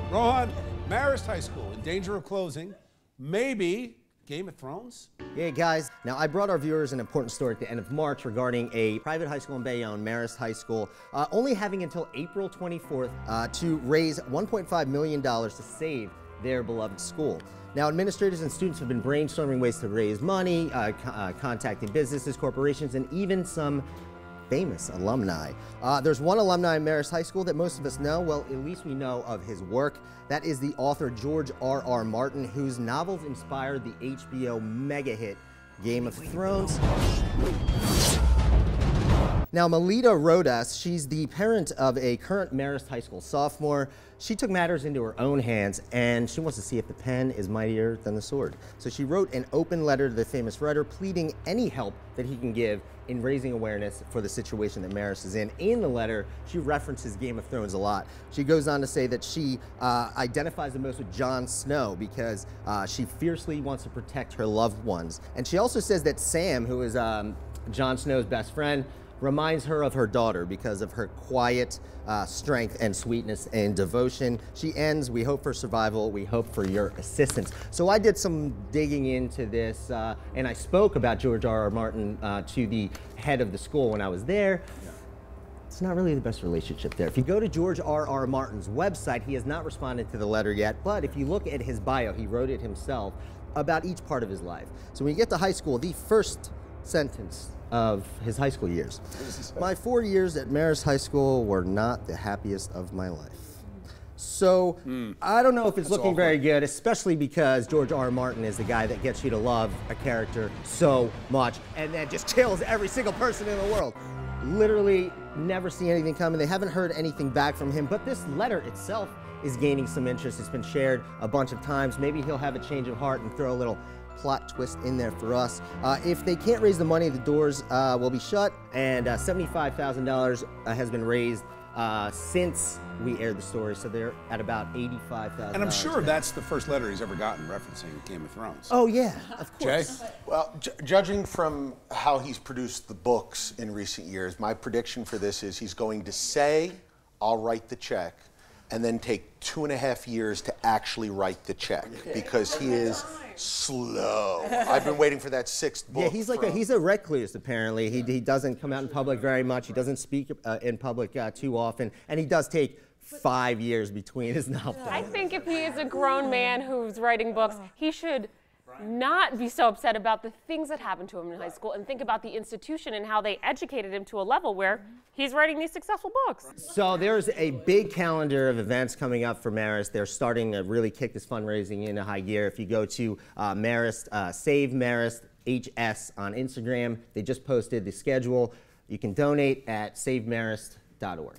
Rohan, Marist High School in danger of closing. Maybe Game of Thrones? Yeah, guys. Now, I brought our viewers an important story at the end of March regarding a private high school in Bayonne, Marist High School, only having until April 24th to raise $1.5 million to save their beloved school. Now, administrators and students have been brainstorming ways to raise money, contacting businesses, corporations, and even some famous alumni. There's one alumni in Marist High School that most of us know. Well, at least we know of his work. That is the author George R.R. Martin, whose novels inspired the HBO mega hit Game of Thrones. Now, Melita wrote us. She's the parent of a current Marist High School sophomore. She took matters into her own hands, and she wants to see if the pen is mightier than the sword. So she wrote an open letter to the famous writer, pleading any help that he can give in raising awareness for the situation that Marist is in. In the letter, she references Game of Thrones a lot. She goes on to say that she identifies the most with Jon Snow because she fiercely wants to protect her loved ones. And she also says that Sam, who is Jon Snow's best friend, reminds her of her daughter because of her quiet strength and sweetness and devotion. She ends, "We hope for survival, we hope for your assistance." So I did some digging into this and I spoke about George R.R. Martin to the head of the school when I was there. Yeah. It's not really the best relationship there. If you go to George R.R. Martin's website, he has not responded to the letter yet, but if you look at his bio, he wrote it himself about each part of his life. So when you get to high school, the first sentence of his high school years. My 4 years at Marist High School were not the happiest of my life. So I don't know if it's looking very good, especially because George R. R. Martin is the guy that gets you to love a character so much and then just kills every single person in the world. Literally never see anything coming. They haven't heard anything back from him, but this letter itself is gaining some interest. It's been shared a bunch of times. Maybe he'll have a change of heart and throw a little plot twist in there for us. If they can't raise the money, the doors will be shut, and $75,000 has been raised since we aired the story, so they're at about $85,000. And I'm sure that's the first letter he's ever gotten referencing Game of Thrones. Oh yeah, of course. Jay? Well, judging from how he's produced the books in recent years, my prediction for this is he's going to say, "I'll write the check," and then take 2.5 years to actually write the check because he is slow. I've been waiting for that 6th book. Yeah, he's like he's a recluse apparently. He doesn't come out in public very much. He doesn't speak in public too often, and he does take 5 years between his novels. I think if he is a grown man who's writing books, he should not be so upset about the things that happened to him in high school and think about the institution and how they educated him to a level where he's writing these successful books. So there's a big calendar of events coming up for Marist. They're starting to really kick this fundraising into high gear. If you go to Marist, Save Marist HS on Instagram, they just posted the schedule. You can donate at savemarist.org.